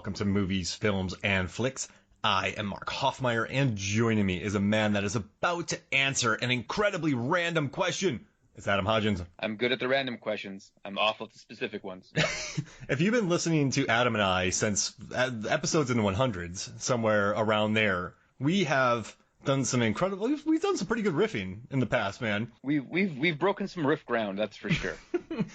welcome to Movies, Films, and Flicks. I am Mark Hoffmeyer, and joining me is a man that is about to answer an incredibly random question. It's Adam Hodgins. I'm good at the random questions. I'm awful at the specific ones. If you've been listening to Adam and I since episodes in the 100s, somewhere around there, we have done some incredible. We've done some pretty good riffing in the past, man. We've broken some riff ground, that's for sure.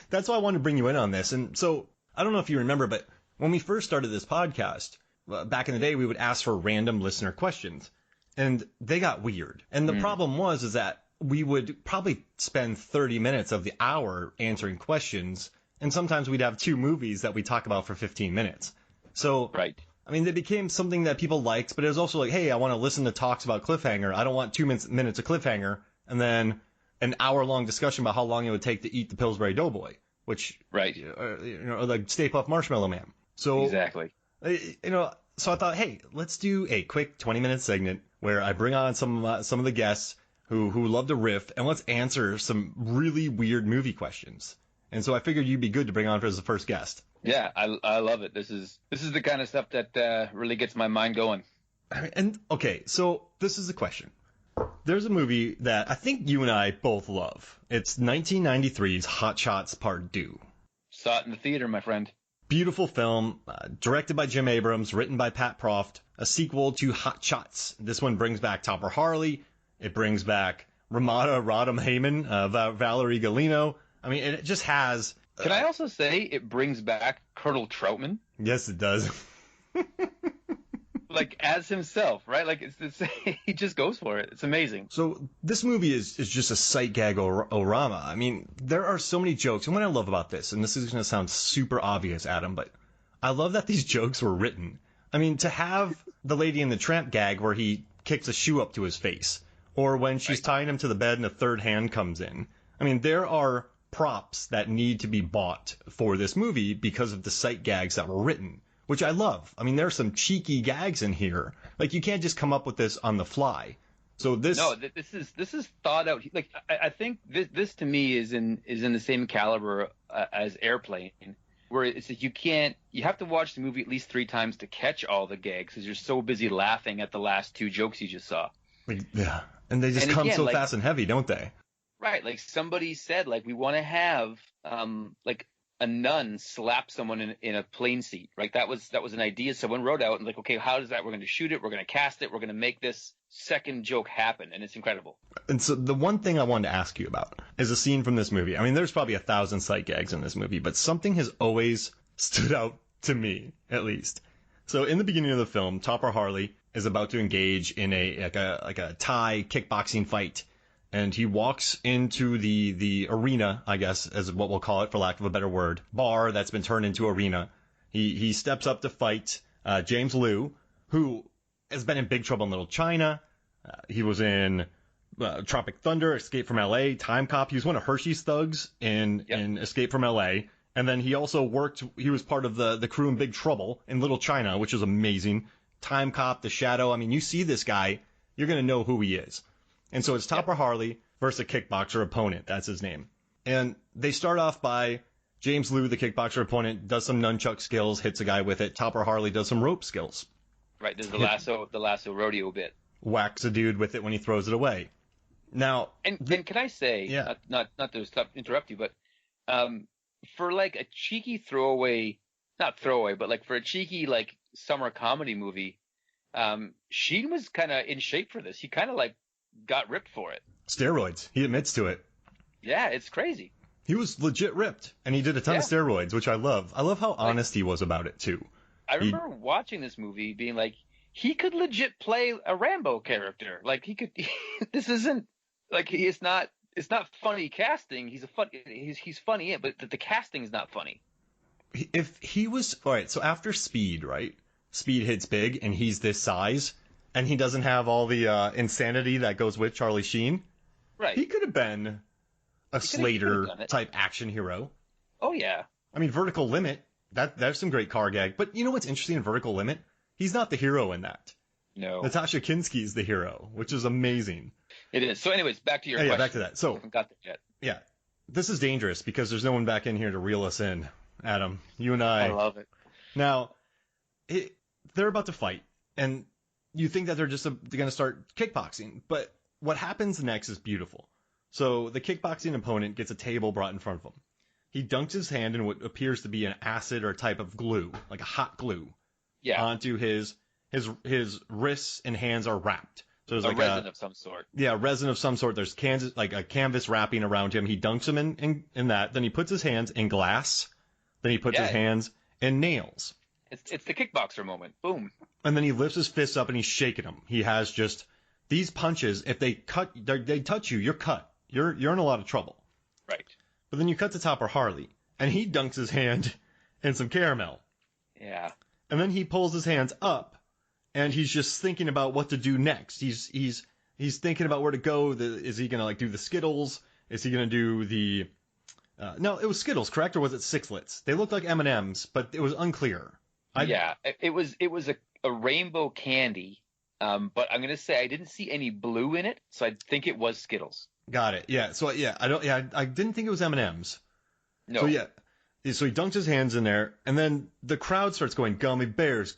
That's why I wanted to bring you in on this. And so I don't know if you remember, but when we first started this podcast, back in the day, we would ask for random listener questions, and they got weird. And the problem is that we would probably spend 30 minutes of the hour answering questions, and sometimes we'd have two movies that we talk about for 15 minutes. So, right. I mean, they became something that people liked, but it was also like, hey, I want to listen to talks about Cliffhanger. I don't want 2 minutes of Cliffhanger, and then an hour-long discussion about how long it would take to eat the Pillsbury Doughboy, which, right, or like Stay Puft Marshmallow Man. So exactly. So I thought, hey, let's do a quick 20-minute segment where I bring on some of the guests who love to riff, and let's answer some really weird movie questions. And so I figured you'd be good to bring on as the first guest. Yeah, I love it. This is the kind of stuff that really gets my mind going. And okay, so this is the question. There's a movie that I think you and I both love. It's 1993's Hot Shots Part 2. Saw it in the theater, my friend. Beautiful film, directed by Jim Abrams, written by Pat Proft, a sequel to Hot Shots. This one brings back Topper Harley. It brings back Ramada Rodham Heyman, Valerie Galino. I mean, it just has... Can I also say it brings back Colonel Troutman? Yes, it does. Like, as himself, right? Like, it's he just goes for it. It's amazing. So this movie is just a sight gag orama. I mean, there are so many jokes. And what I love about this, and this is going to sound super obvious, Adam, but I love that these jokes were written. I mean, to have the Lady in the Tramp gag where he kicks a shoe up to his face, or when she's tying him to the bed and a third hand comes in. I mean, there are props that need to be bought for this movie because of the sight gags that were written, which I love. I mean, there are some cheeky gags in here. Like, you can't just come up with this on the fly. So this... No, this is thought out. Like, I think this to me is in the same caliber as Airplane, where it's like you have to watch the movie at least 3 times to catch all the gags because you're so busy laughing at the last 2 jokes you just saw. Yeah, and they just come so fast and heavy, don't they? Right, like somebody said, like, we want to have like a nun slap someone in a plane seat, right? That was an idea someone wrote out, and like, okay, how does that? We're going to shoot it, we're going to cast it, we're going to make this second joke happen, and it's incredible. And so the one thing I wanted to ask you about is a scene from this movie. I mean, there's probably 1,000 sight gags in this movie, but something has always stood out to me, at least. So in the beginning of the film, Topper Harley is about to engage in a Thai kickboxing fight. And he walks into the arena, I guess, as what we'll call it, for lack of a better word, bar that's been turned into arena. He steps up to fight James Liu, who has been in big trouble in Little China. He was in Tropic Thunder, Escape from L.A., Time Cop. He was one of Hershey's thugs in Escape from L.A. And then he also he was part of the crew in Big Trouble in Little China, which is amazing. Time Cop, The Shadow. I mean, you see this guy, you're going to know who he is. And so it's Topper Harley versus a kickboxer opponent. That's his name. And they start off by James Liu, the kickboxer opponent, does some nunchuck skills, hits a guy with it. Topper Harley does some rope skills. Right, there's the lasso rodeo bit. Whacks a dude with it when he throws it away. Now, and can I say, not to interrupt you, but for like a cheeky throwaway, not throwaway, but like for a cheeky like summer comedy movie, Sheen was kind of in shape for this. He kind of like got ripped for it. Steroids. He admits to it. Yeah, it's crazy. He was legit ripped, and he did a ton of steroids, which I love. I love how honest he was about it, too. I remember watching this movie being like, he could legit play a Rambo character. Like, he could... this isn't... Like, it's not funny casting. He's funny, but the casting is not funny. If he was... All right, so after Speed, right? Speed hits big, and he's this size... And he doesn't have all the insanity that goes with Charlie Sheen. Right. He could have been a Slater-type action hero. Oh, yeah. I mean, Vertical Limit, there's some great car gag. But you know what's interesting in Vertical Limit? He's not the hero in that. No. Natasha Kinski's the hero, which is amazing. It is. So anyways, back to your question. Yeah, back to that. So, I haven't got there yet. Yeah. This is dangerous because there's no one back in here to reel us in, Adam. You and I love it. Now, they're about to fight, and you think that they're going to start kickboxing, but what happens next is beautiful. So the kickboxing opponent gets a table brought in front of him. He dunks his hand in what appears to be an acid or type of glue, like a hot glue, onto his wrists and hands are wrapped. So there's like resin of some sort. Yeah, resin of some sort. There's like a canvas wrapping around him. He dunks him in that. Then he puts his hands in glass. Then he puts his hands in nails. It's the kickboxer moment. Boom. And then he lifts his fists up and he's shaking them. He has just these punches. If they touch you, you're cut. You're in a lot of trouble. Right. But then you cut to Topper Harley, and he dunks his hand in some caramel. Yeah. And then he pulls his hands up, and he's just thinking about what to do next. He's thinking about where to go. Is he gonna do the Skittles? Is he gonna do the? No, it was Skittles, correct? Or was it Sixlets? They looked like M&Ms, but it was unclear. It was a rainbow candy. But I'm gonna say I didn't see any blue in it, so I think it was Skittles. Got it. Yeah. So I didn't think it was M&Ms. No. So so he dunks his hands in there, and then the crowd starts going gummy bears,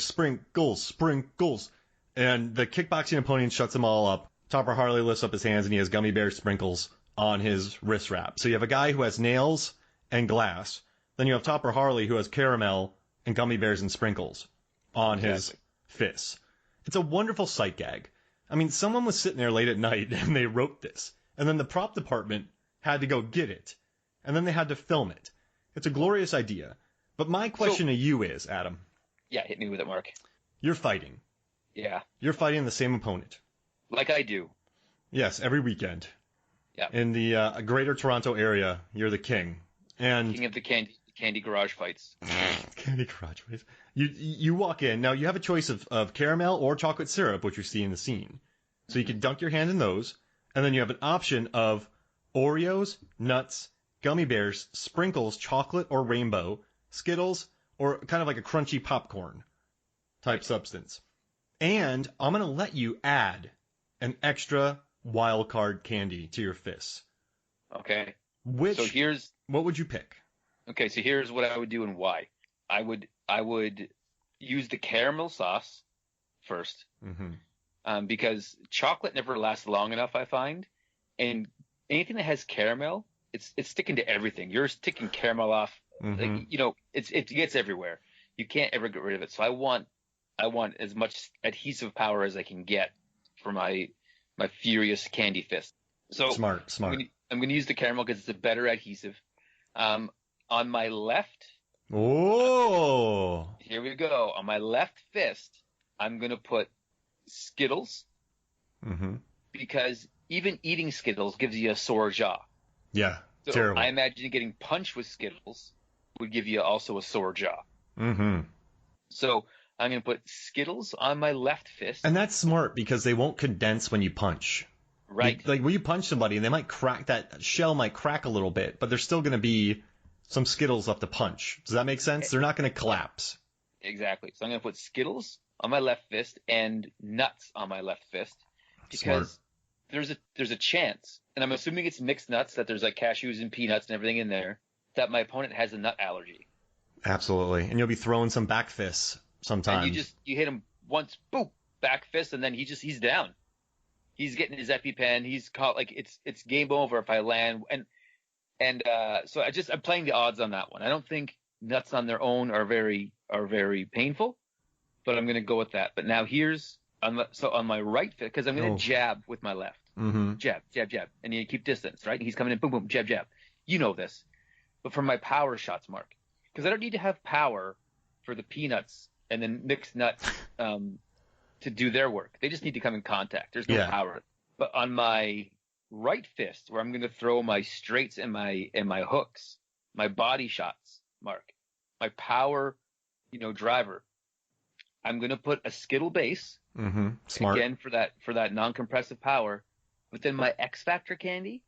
sprinkles, sprinkles, and the kickboxing opponent shuts them all up. Topper Harley lifts up his hands, and he has gummy bear sprinkles on his wrist wrap. So you have a guy who has nails and glass. Then you have Topper Harley who has caramel and gummy bears and sprinkles on his fists. It's a wonderful sight gag. I mean, someone was sitting there late at night and they wrote this. And then the prop department had to go get it. And then they had to film it. It's a glorious idea. But my question to you is, Adam. Yeah, hit me with it, Mark. You're fighting. Yeah. You're fighting the same opponent. Like I do. Yes, every weekend. Yeah. In the greater Toronto area, you're the king. And king of the candy garage fights. Candy garage fights. You walk in. Now, you have a choice of caramel or chocolate syrup, which you see in the scene. So you can dunk your hand in those. And then you have an option of Oreos, nuts, gummy bears, sprinkles, chocolate or rainbow, Skittles, or kind of like a crunchy popcorn type substance. And I'm going to let you add an extra wild card candy to your fists. Okay. What would you pick? Okay, so here's what I would do and why. I would use the caramel sauce first, because chocolate never lasts long enough, I find, and anything that has caramel, it's sticking to everything. You're sticking caramel off, it gets everywhere. You can't ever get rid of it. So I want as much adhesive power as I can get for my furious candy fist. So smart. I'm going to use the caramel because it's a better adhesive. On my left. Oh. Here we go. On my left fist, I'm going to put Skittles. Because even eating Skittles gives you a sore jaw. Yeah, so terrible. I imagine getting punched with Skittles would give you also a sore jaw. So I'm going to put Skittles on my left fist. And that's smart because they won't condense when you punch. Right. Like when you punch somebody and they might crack, that shell might crack a little bit, but there's still going to be some Skittles left to punch. Does that make sense? They're not going to collapse. Exactly. So I'm going to put Skittles on my left fist and nuts on my left fist because there's a chance, and I'm assuming it's mixed nuts, that there's like cashews and peanuts and everything in there, that my opponent has a nut allergy. Absolutely. And you'll be throwing some back fists sometimes. And you hit him once, boom, back fist, and then he's down. He's getting his EpiPen. He's caught, like it's game over if I land. And so I'm playing the odds on that one. I don't think nuts on their own are very painful, but I'm going to go with that. But now here's on my right fist, because I'm going to jab with my left. Jab, jab, jab, and you keep distance, right? And he's coming in, boom, boom, jab, jab. You know this. But for my power shots, Mark, because I don't need to have power for the peanuts and then mixed nuts to do their work. They just need to come in contact. There's no power. But on my right fist, where I'm going to throw my straights and my hooks, my body shots, Mark, my power, driver, I'm going to put a Skittle base. Smart. Again, for that non-compressive power. But then my X Factor candy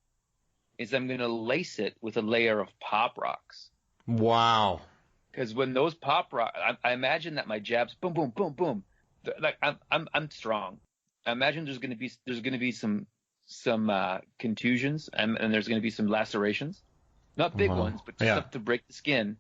is I'm going to lace it with a layer of Pop Rocks. Wow. Because when those Pop Rocks, I imagine that my jabs, boom, boom, boom, boom. Like I'm strong. I imagine there's going to be some contusions and there's going to be some lacerations, not big ones, but just enough to break the skin.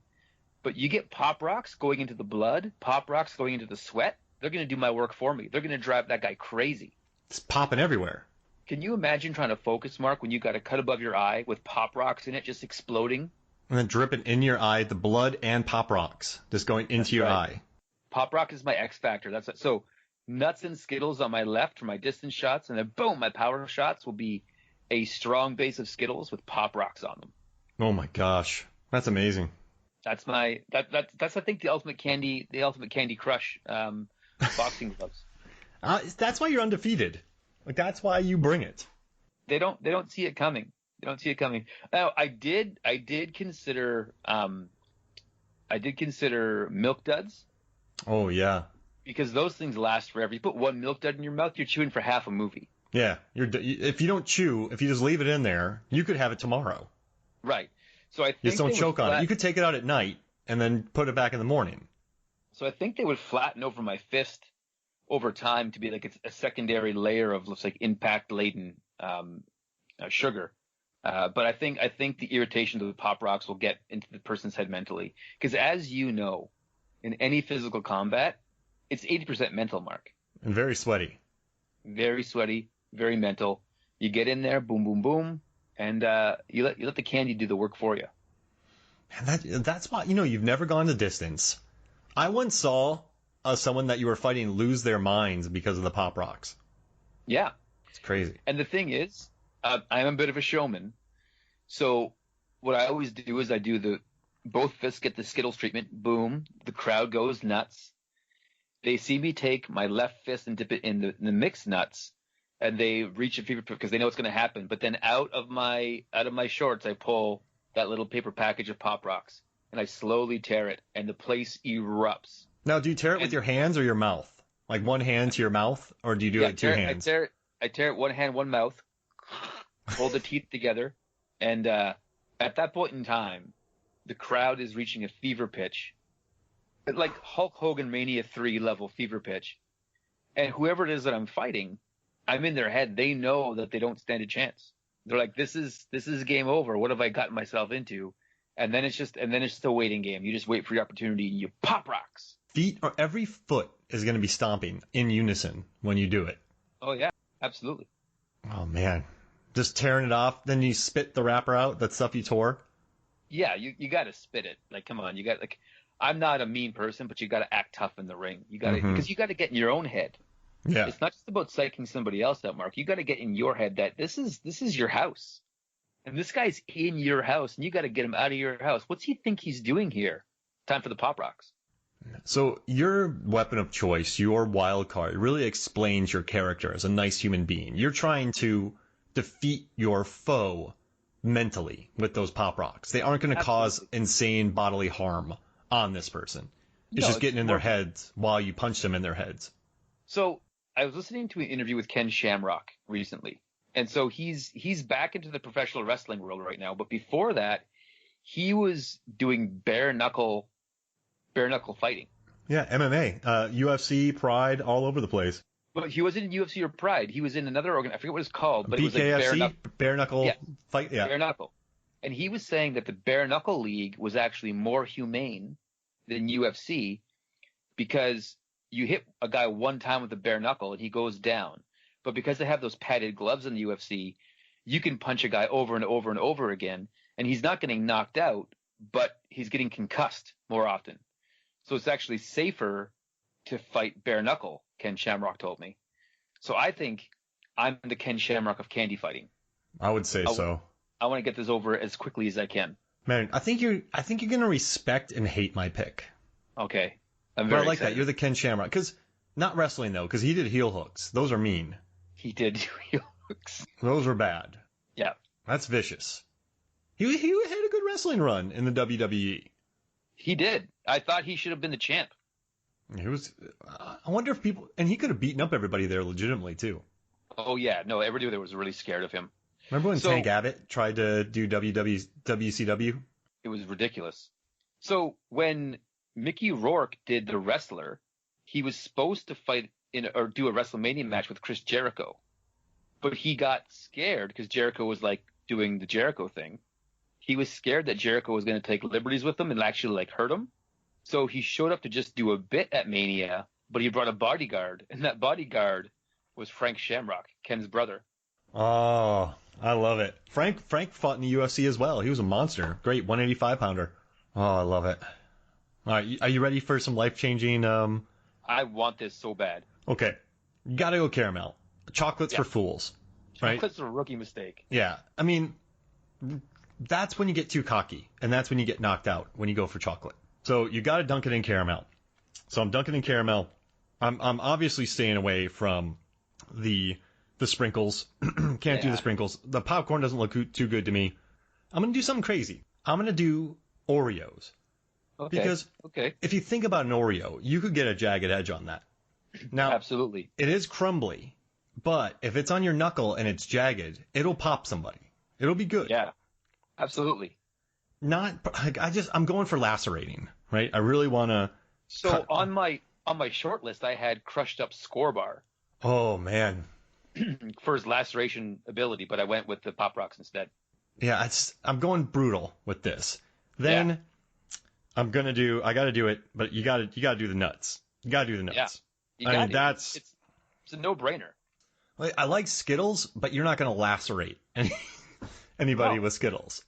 But you get Pop Rocks going into the blood, Pop Rocks going into the sweat. They're going to do my work for me. They're going to drive that guy crazy. It's popping everywhere. Can you imagine trying to focus, Mark, when you got a cut above your eye with Pop Rocks in it just exploding? And then dripping in your eye, the blood and Pop Rocks just going into your eye. Pop Rock is my X factor. That's it. So nuts and Skittles on my left for my distance shots, and then boom, my power shots will be a strong base of Skittles with Pop Rocks on them. Oh my gosh, that's amazing. That's that's I think the ultimate candy crush boxing gloves. That's why you're undefeated. Like that's why you bring it. They don't see it coming. They don't see it coming. Now I did consider Milk Duds. Oh yeah. Because those things last forever. You put one Milk Dud in your mouth, you're chewing for half a movie. Yeah, if you don't chew, if you just leave it in there, you could have it tomorrow. Right. So I think you just don't choke on it. You could take it out at night and then put it back in the morning. So I think they would flatten over my fist over time to be like a secondary layer of looks like impact laden sugar. But I think the irritation of the Pop Rocks will get into the person's head mentally, because as you know, in any physical combat, it's 80% mental, Mark. And very sweaty. Very sweaty, very mental. You get in there, boom, boom, boom, and you let the candy do the work for you. And that's why, you've never gone the distance. I once saw someone that you were fighting lose their minds because of the Pop Rocks. Yeah. It's crazy. And the thing is, I'm a bit of a showman. So what I always do is I do both fists get the Skittles treatment. Boom. The crowd goes nuts. They see me take my left fist and dip it in the mixed nuts, and they reach a fever because they know it's going to happen. But then out of my shorts, I pull that little paper package of Pop Rocks, and I slowly tear it, and the place erupts. Now, do you tear it with your hands or your mouth? Like one hand to your mouth, or do you do it with two hands? I tear it one hand, one mouth, hold the teeth together, and at that point in time, the crowd is reaching a fever pitch. Like Hulk Hogan Mania 3 level fever pitch. And whoever it is that I'm fighting, I'm in their head. They know that they don't stand a chance. They're like, this is game over. What have I gotten myself into? And then it's just a waiting game. You just wait for your opportunity and you Pop Rocks. Every foot is going to be stomping in unison when you do it. Oh yeah, absolutely. Oh man. Just tearing it off, then you spit the wrapper out, that stuff you tore? Yeah, you got to spit it. Like, come on, I'm not a mean person, but you got to act tough in the ring. You got to, because you got to get in your own head. Yeah. It's not just about psyching somebody else out, Mark. You got to get in your head that this is your house, and this guy's in your house, and you got to get him out of your house. What's he think he's doing here? Time for the Pop Rocks. So your weapon of choice, your wild card, really explains your character as a nice human being. You're trying to defeat your foe mentally with those Pop Rocks. They aren't going to cause insane bodily harm on this person. It's just getting in their heads while you punch them in their heads. So I was listening to an interview with Ken Shamrock recently. And so he's back into the professional wrestling world right now. But before that, he was doing bare knuckle fighting. Yeah, MMA, UFC, Pride, all over the place. But he wasn't in UFC or Pride. He was in another organ. I forget what it's called. But BKFC, it was like bare knuckle fight. Yeah, bare knuckle. And he was saying that the bare knuckle league was actually more humane than UFC because you hit a guy one time with a bare knuckle and he goes down. But because they have those padded gloves in the UFC, you can punch a guy over and over and over again, and he's not getting knocked out, but he's getting concussed more often. So it's actually safer to fight bare knuckle, Ken Shamrock told me. So I think I'm the Ken Shamrock of candy fighting. I would say so. I want to get this over as quickly as I can. Man, I think you're gonna respect and hate my pick. Okay, I'm very excited. excited. That. You're the Ken Shamrock, because not wrestling though, because he did heel hooks. Those are mean. He did heel hooks. Those were bad. Yeah, that's vicious. He had a good wrestling run in the WWE. He did. I thought he should have been the champ. He was. I wonder if people, and he could have beaten up everybody there legitimately too. Oh yeah, no, everybody there was really scared of him. Remember when Tank Abbott tried to do WCW? It was ridiculous. So when Mickey Rourke did The Wrestler, he was supposed to fight or do a WrestleMania match with Chris Jericho, but he got scared because Jericho was like doing the Jericho thing. he was scared that Jericho was going to take liberties with him and actually like hurt him. So he showed up to just do a bit at Mania, but he brought a bodyguard, and that bodyguard was Frank Shamrock, Ken's brother. Oh, I love it. Frank fought in the UFC as well. He was a monster. Great 185-pounder. Oh, I love it. All right, are you ready for some life-changing? I want this so bad. Okay, you gotta go caramel. Chocolates for fools. Right? Chocolate's a rookie mistake. Yeah, I mean, that's when you get too cocky, and that's when you get knocked out, when you go for chocolate. So you gotta dunk it in caramel. So I'm dunking in caramel. I'm obviously staying away from the sprinkles. Can't do the sprinkles. The popcorn doesn't look too good to me. I'm gonna do something crazy. I'm gonna do Oreos. Okay. Because if you think about an Oreo, you could get a jagged edge on that. Now, absolutely, it is crumbly, but if it's on your knuckle and it's jagged, it'll pop somebody. It'll be good. Yeah, absolutely. I'm going for lacerating, right? I really want to. So on my short list, I had crushed up Score Bar. Oh man. For his laceration ability, but I went with the Pop Rocks instead. Yeah, I'm going brutal with this. Then I got to do it, but you got to do the nuts. You got to do the nuts. Yeah. It's a no-brainer. I like Skittles, but you're not going to lacerate anybody with Skittles.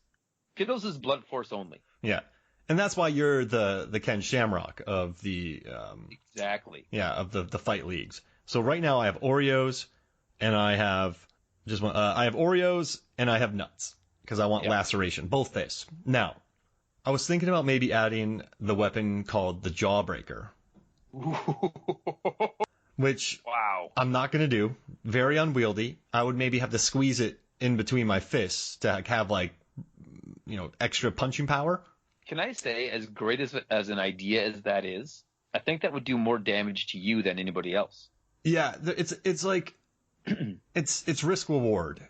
Skittles is blunt force only. Yeah. And that's why you're the Ken Shamrock of the exactly. Yeah, of the fight leagues. So right now I have Oreos and I have Oreos and I have nuts because I want laceration, both this. Now, I was thinking about maybe adding the weapon called the Jawbreaker. Which I'm not going to do. Very unwieldy. I would maybe have to squeeze it in between my fists to have extra punching power. Can I say, as great as an idea as that is, I think that would do more damage to you than anybody else. Yeah, it's like it's risk reward.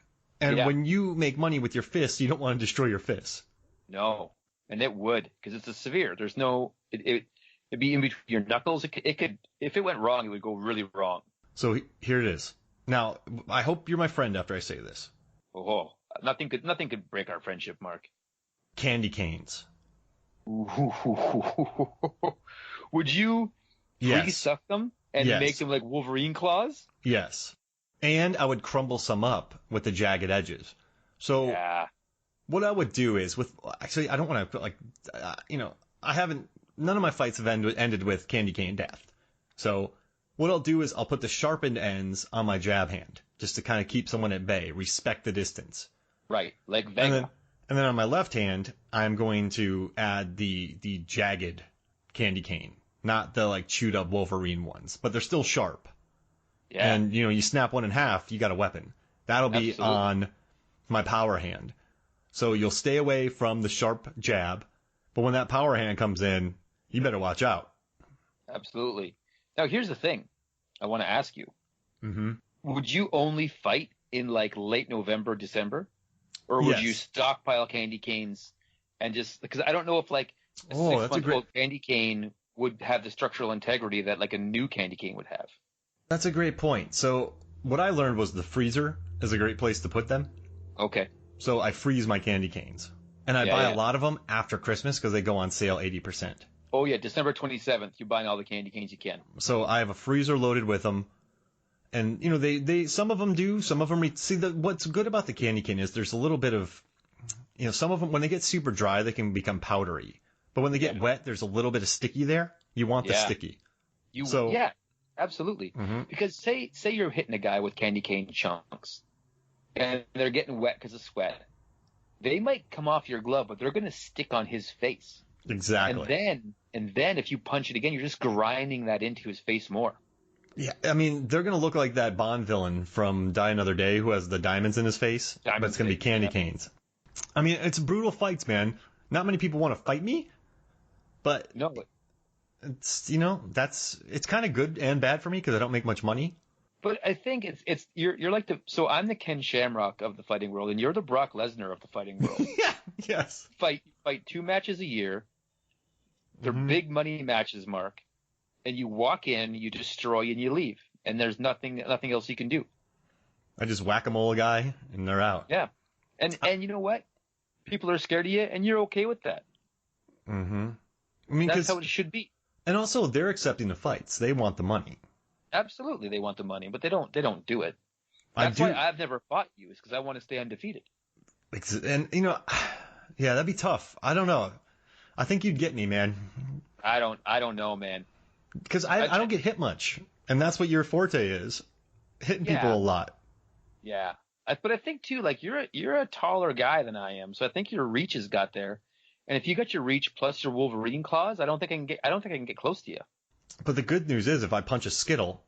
And when you make money with your fists, you don't want to destroy your fists. No, and it would, because it's a severe. There's no it'd be in between your knuckles. It could, if it went wrong, it would go really wrong. So here it is. Now, I hope you're my friend after I say this. Oh, nothing could break our friendship, Mark. Candy canes. Would you pre-suck them and make them like Wolverine claws? Yes. And I would crumble some up with the jagged edges. So what I would do is I don't want to none of my fights have ended with candy cane death. So what I'll do is I'll put the sharpened ends on my jab hand just to kind of keep someone at bay, respect the distance. Right, like Vega. And then on my left hand, I'm going to add the jagged candy cane, not the like chewed up Wolverine ones, but they're still sharp. Yeah. And you snap one in half, you got a weapon. That'll be on my power hand. So you'll stay away from the sharp jab, but when that power hand comes in, you better watch out. Absolutely. Now here's the thing I want to ask you. Mm-hmm. Would you only fight in like late November, December? Or would you stockpile candy canes and just, because I don't know if like a 6-month-old candy cane would have the structural integrity that like a new candy cane would have. That's a great point. So what I learned was the freezer is a great place to put them. Okay. So I freeze my candy canes. And I buy a lot of them after Christmas because they go on sale 80%. Oh, yeah. December 27th, you're buying all the candy canes you can. So I have a freezer loaded with them. And, they some of them do, some of them... what's good about the candy cane is there's a little bit of... some of them, when they get super dry, they can become powdery. But when they get wet, there's a little bit of sticky there. You want the sticky. Yeah, absolutely. Mm-hmm. Because say you're hitting a guy with candy cane chunks, and they're getting wet because of sweat. They might come off your glove, but they're going to stick on his face. Exactly. And then if you punch it again, you're just grinding that into his face more. Yeah, I mean, they're going to look like that Bond villain from Die Another Day who has the diamonds in his face, but it's going to be candy canes. I mean, it's brutal fights, man. Not many people want to fight me, but it's, it's kind of good and bad for me because I don't make much money. But I think you're like so I'm the Ken Shamrock of the fighting world, and you're the Brock Lesnar of the fighting world. Yes. Fight 2 matches a year. They're big money matches, Mark. And you walk in, you destroy, and you leave. And there's nothing else you can do. I just whack-a-mole a guy, and they're out. Yeah. And you know what? People are scared of you, and you're okay with that. Mm-hmm. I mean, that's how it should be. And also, they're accepting the fights. They want the money. Absolutely, they want the money, but they don't do it. That's why I've never fought you, is because I want to stay undefeated. And yeah, that'd be tough. I don't know. I think you'd get me, man. I don't know, man. Because I don't get hit much, and that's what your forte is, hitting people a lot. Yeah, but I think too, like you're a taller guy than I am, so I think your reach has got there. And if you got your reach plus your Wolverine claws, I don't think I can get close to you. But the good news is, if I punch a Skittle,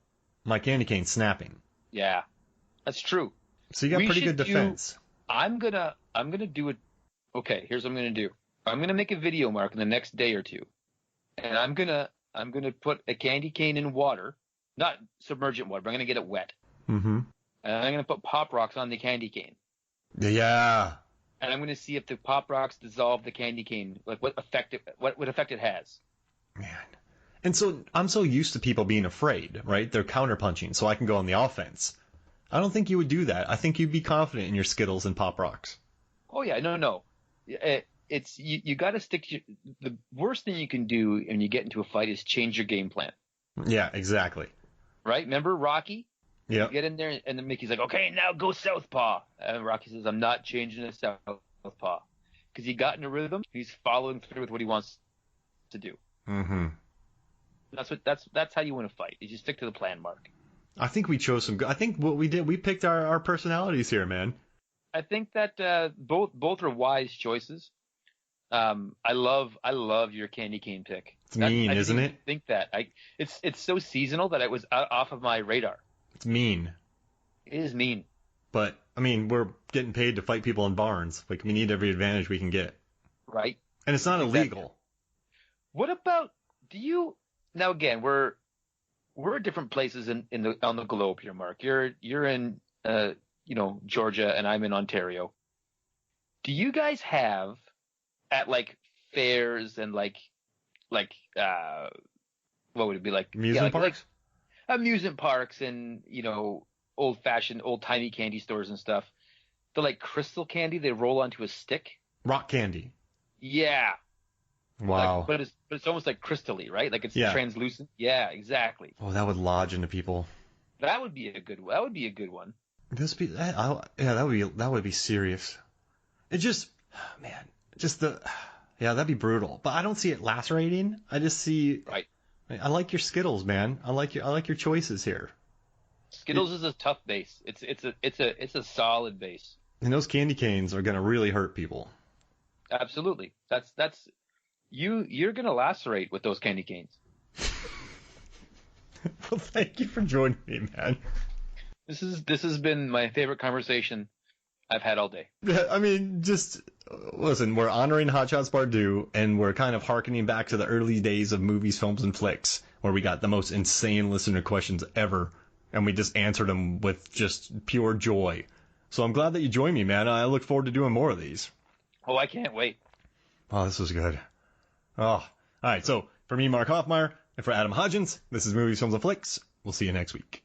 my candy cane's snapping. Yeah, that's true. So you got pretty good defense. I'm gonna do it. Okay, here's what I'm gonna do. I'm gonna make a video, Mark, in the next day or two, and I'm gonna put a candy cane in water, not submergent water, but I'm gonna get it wet. Mm-hmm. And I'm gonna put Pop Rocks on the candy cane. Yeah. And I'm gonna see if the Pop Rocks dissolve the candy cane, like what effect it has. Man. And so I'm so used to people being afraid, right? They're counterpunching, so I can go on the offense. I don't think you would do that. I think you'd be confident in your Skittles and Pop Rocks. Oh yeah, no. It's you got to stick to the worst thing you can do when you get into a fight is change your game plan. Yeah, exactly. Right? Remember Rocky? Yeah. You get in there and then Mickey's like, okay, now go southpaw. And Rocky says, I'm not changing to southpaw. Because he got in a rhythm. He's following through with what he wants to do. Mm-hmm. That's how you win a fight. You just stick to the plan, Mark. I think we chose some. I think what we did, we picked our personalities here, man. I think that both are wise choices. I love your candy cane pick. It's mean, isn't it? I think that it's so seasonal that it was off of my radar. It's mean. It is mean. But I mean, we're getting paid to fight people in barns. Like, we need every advantage we can get. Right. And it's not illegal. What about now? Again, we're at different places on the globe here, Mark. You're in Georgia, and I'm in Ontario. Do you guys have at like fairs and like what would it be like? Amusement parks? Like amusement parks and old-fashioned, old-timey candy stores and stuff. The like crystal candy they roll onto a stick. Rock candy. Yeah. Wow. But it's almost like crystally, right? Like it's translucent. Yeah, exactly. Oh, that would lodge into people. That would be a good one. That would be serious. It just, man, that'd be brutal. But I don't see it lacerating. I just see. Right. I like your Skittles, man. I like your choices here. Skittles is a tough base. It's a solid base. And those candy canes are gonna really hurt people. Absolutely. That's you're gonna lacerate with those candy canes. Well, thank you for joining me, man. This has been my favorite conversation I've had all day. I mean, just listen, we're honoring Hot Shots Part 2, and we're kind of hearkening back to the early days of movies, films, and flicks, where we got the most insane listener questions ever, and we just answered them with just pure joy. So I'm glad that you joined me, man. I look forward to doing more of these. Oh, I can't wait. Oh, this was good. Oh, all right. So for me, Mark Hoffmeyer, and for Adam Hodgins, this is Movies, Films, and Flicks. We'll see you next week.